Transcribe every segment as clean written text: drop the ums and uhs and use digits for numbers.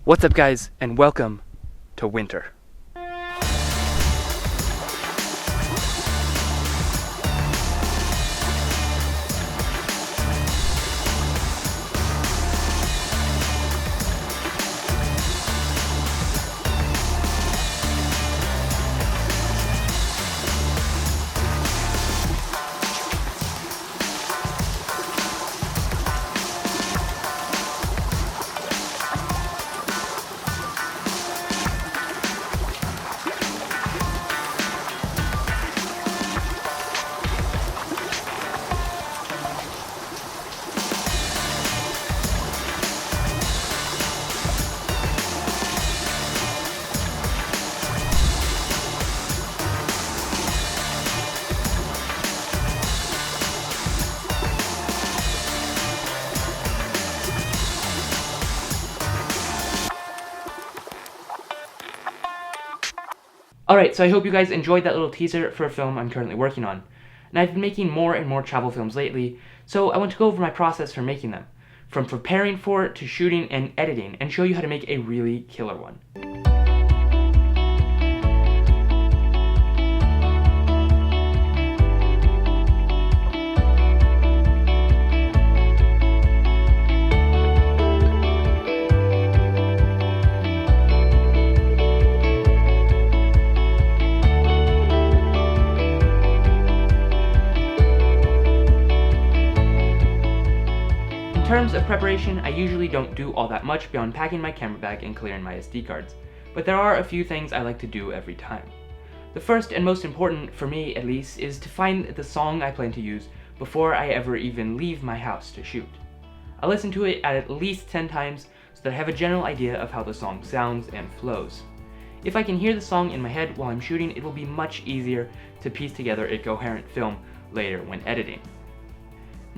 What's up, guys, and welcome to winter. Alright, so I hope you guys enjoyed that little teaser for a film I'm currently working on. And I've been making more and more travel films lately, so I want to go over my process for making them. From preparing for it to shooting and editing, and show you how to make a really killer one. In terms of preparation, I usually don't do all that much beyond packing my camera bag and clearing my SD cards, but there are a few things I like to do every time. The first and most important, for me at least, is to find the song I plan to use before I ever even leave my house to shoot. I listen to it at least 10 times so that I have a general idea of how the song sounds and flows. If I can hear the song in my head while I'm shooting, it will be much easier to piece together a coherent film later when editing.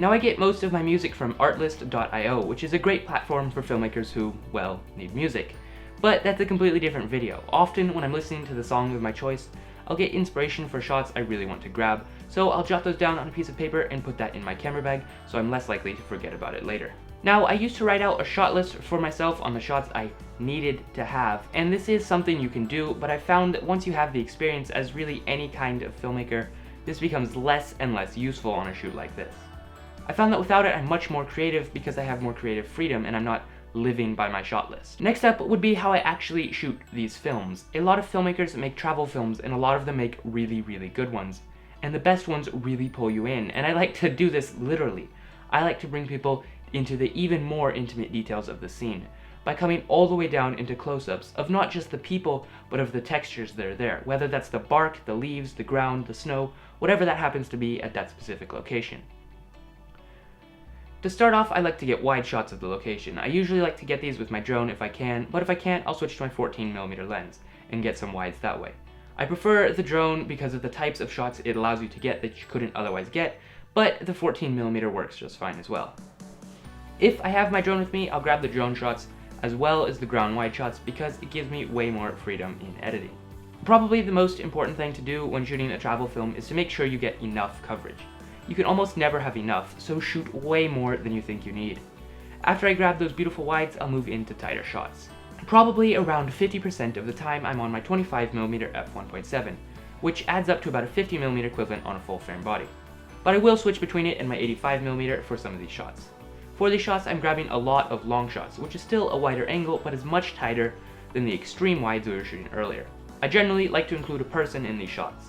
Now, I get most of my music from artlist.io, which is a great platform for filmmakers who, well, need music. But that's a completely different video. Often when I'm listening to the song of my choice, I'll get inspiration for shots I really want to grab, so I'll jot those down on a piece of paper and put that in my camera bag so I'm less likely to forget about it later. Now, I used to write out a shot list for myself on the shots I needed to have, and this is something you can do, but I found that once you have the experience as really any kind of filmmaker, this becomes less and less useful on a shoot like this. I found that without it, I'm much more creative because I have more creative freedom and I'm not living by my shot list. Next up would be how I actually shoot these films. A lot of filmmakers make travel films and a lot of them make really, really good ones. And the best ones really pull you in, and I like to do this literally. I like to bring people into the even more intimate details of the scene by coming all the way down into close-ups of not just the people, but of the textures that are there, whether that's the bark, the leaves, the ground, the snow, whatever that happens to be at that specific location. To start off, I like to get wide shots of the location. I usually like to get these with my drone if I can, but if I can't, I'll switch to my 14mm lens and get some wides that way. I prefer the drone because of the types of shots it allows you to get that you couldn't otherwise get, but the 14mm works just fine as well. If I have my drone with me, I'll grab the drone shots as well as the ground wide shots because it gives me way more freedom in editing. Probably the most important thing to do when shooting a travel film is to make sure you get enough coverage. You can almost never have enough, so shoot way more than you think you need. After I grab those beautiful wides, I'll move into tighter shots. Probably around 50% of the time I'm on my 25mm f1.7, which adds up to about a 50mm equivalent on a full frame body. But I will switch between it and my 85mm for some of these shots. For these shots, I'm grabbing a lot of long shots, which is still a wider angle, but is much tighter than the extreme wides we were shooting earlier. I generally like to include a person in these shots.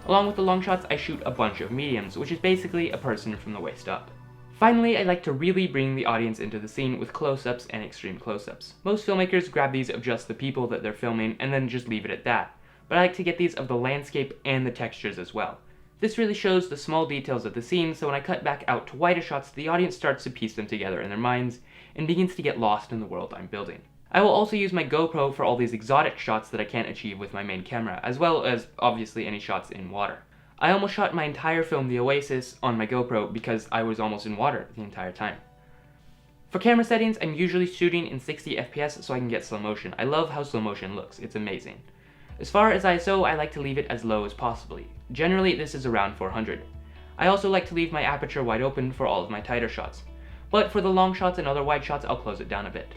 Along with the long shots, I shoot a bunch of mediums, which is basically a person from the waist up. Finally, I like to really bring the audience into the scene with close-ups and extreme close-ups. Most filmmakers grab these of just the people that they're filming and then just leave it at that, but I like to get these of the landscape and the textures as well. This really shows the small details of the scene, so when I cut back out to wider shots, the audience starts to piece them together in their minds and begins to get lost in the world I'm building. I will also use my GoPro for all these exotic shots that I can't achieve with my main camera, as well as, obviously, any shots in water. I almost shot my entire film The Oasis on my GoPro because I was almost in water the entire time. For camera settings, I'm usually shooting in 60 FPS so I can get slow motion. I love how slow motion looks, it's amazing. As far as ISO, I like to leave it as low as possible. Generally, this is around 400. I also like to leave my aperture wide open for all of my tighter shots, but for the long shots and other wide shots, I'll close it down a bit.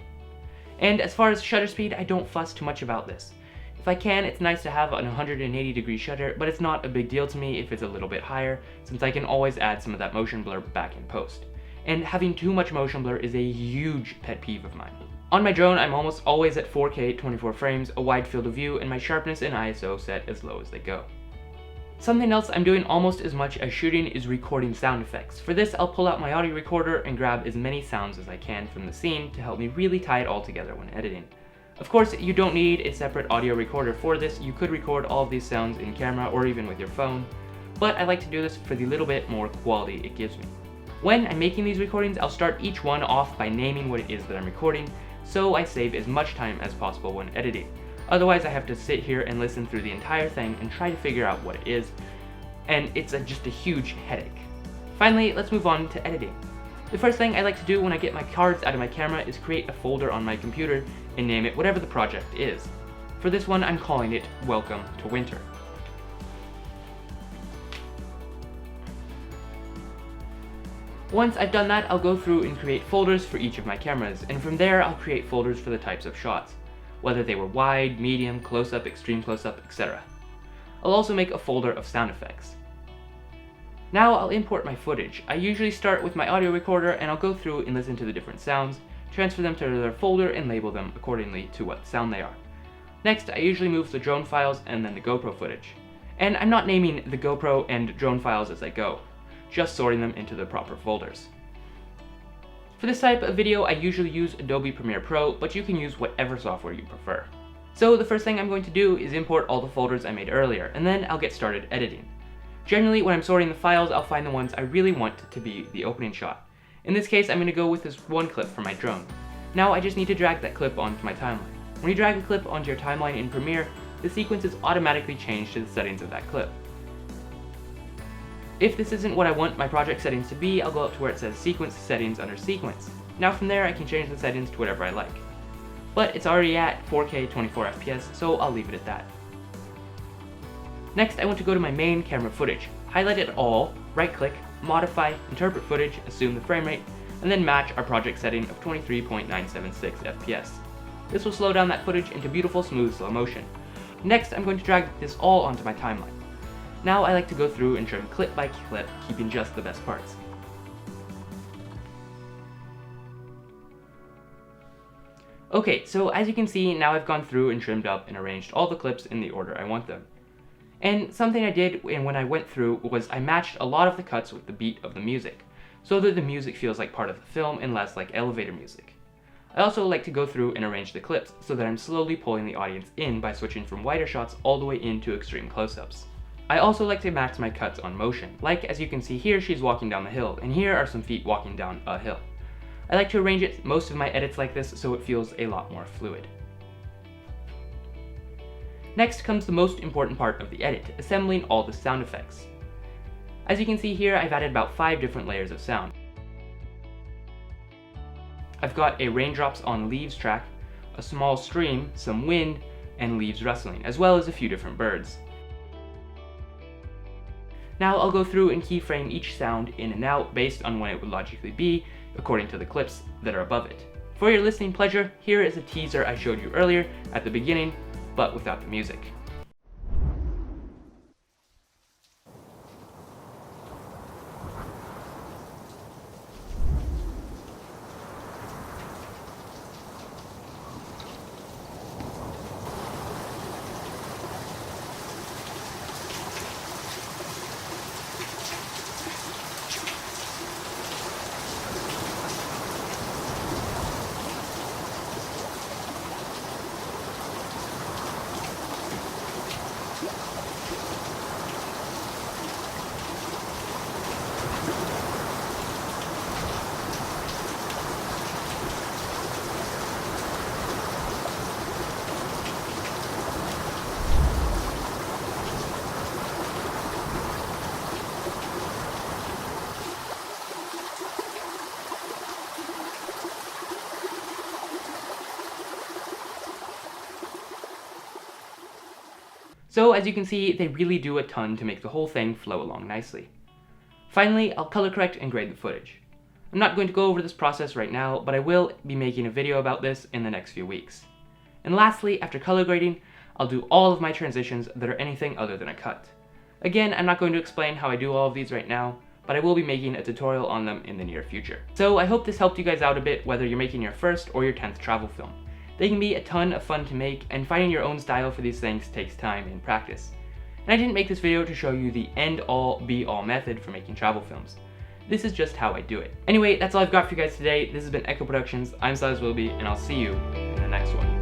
And as far as shutter speed, I don't fuss too much about this. If I can, it's nice to have an 180-degree shutter, but it's not a big deal to me if it's a little bit higher, since I can always add some of that motion blur back in post. And having too much motion blur is a huge pet peeve of mine. On my drone, I'm almost always at 4K 24 frames, a wide field of view, and my sharpness and ISO set as low as they go. Something else I'm doing almost as much as shooting is recording sound effects. For this, I'll pull out my audio recorder and grab as many sounds as I can from the scene to help me really tie it all together when editing. Of course, you don't need a separate audio recorder for this. You could record all of these sounds in camera or even with your phone, but I like to do this for the little bit more quality it gives me. When I'm making these recordings, I'll start each one off by naming what it is that I'm recording, so I save as much time as possible when editing. Otherwise, I have to sit here and listen through the entire thing and try to figure out what it is, and it's just a huge headache. Finally, let's move on to editing. The first thing I like to do when I get my cards out of my camera is create a folder on my computer and name it whatever the project is. For this one, I'm calling it Welcome to Winter. Once I've done that, I'll go through and create folders for each of my cameras, and from there I'll create folders for the types of shots, whether they were wide, medium, close-up, extreme close-up, etc. I'll also make a folder of sound effects. Now I'll import my footage. I usually start with my audio recorder and I'll go through and listen to the different sounds, transfer them to their folder, and label them accordingly to what sound they are. Next, I usually move the drone files and then the GoPro footage. And I'm not naming the GoPro and drone files as I go, just sorting them into the proper folders. For this type of video, I usually use Adobe Premiere Pro, but you can use whatever software you prefer. So the first thing I'm going to do is import all the folders I made earlier, and then I'll get started editing. Generally, when I'm sorting the files, I'll find the ones I really want to be the opening shot. In this case, I'm going to go with this one clip from my drone. Now I just need to drag that clip onto my timeline. When you drag a clip onto your timeline in Premiere, the sequence is automatically changed to the settings of that clip. If this isn't what I want my project settings to be, I'll go up to where it says Sequence Settings under Sequence. Now from there I can change the settings to whatever I like. But it's already at 4K 24 FPS, so I'll leave it at that. Next, I want to go to my main camera footage, highlight it all, right-click, modify, interpret footage, assume the frame rate, and then match our project setting of 23.976 FPS. This will slow down that footage into beautiful, smooth slow motion. Next, I'm going to drag this all onto my timeline. Now I like to go through and trim clip by clip, keeping just the best parts. Okay, so as you can see, now I've gone through and trimmed up and arranged all the clips in the order I want them. And something I did when I went through was I matched a lot of the cuts with the beat of the music, so that the music feels like part of the film and less like elevator music. I also like to go through and arrange the clips so that I'm slowly pulling the audience in by switching from wider shots all the way into extreme close-ups. I also like to max my cuts on motion, like as you can see here she's walking down the hill, and here are some feet walking down a hill. I like to arrange most of my edits like this so it feels a lot more fluid. Next comes the most important part of the edit, assembling all the sound effects. As you can see here, I've added about 5 different layers of sound. I've got a raindrops on leaves track, a small stream, some wind, and leaves rustling, as well as a few different birds. Now I'll go through and keyframe each sound in and out based on when it would logically be, according to the clips that are above it. For your listening pleasure, here is a teaser I showed you earlier at the beginning, but without the music. So as you can see, they really do a ton to make the whole thing flow along nicely. Finally, I'll color correct and grade the footage. I'm not going to go over this process right now, but I will be making a video about this in the next few weeks. And lastly, after color grading, I'll do all of my transitions that are anything other than a cut. Again, I'm not going to explain how I do all of these right now, but I will be making a tutorial on them in the near future. So I hope this helped you guys out a bit, whether you're making your first or your 10th travel film. They can be a ton of fun to make, and finding your own style for these things takes time and practice. And I didn't make this video to show you the end-all, be-all method for making travel films. This is just how I do it. Anyway, that's all I've got for you guys today. This has been Echo Productions. I'm Silas Willoughby, and I'll see you in the next one.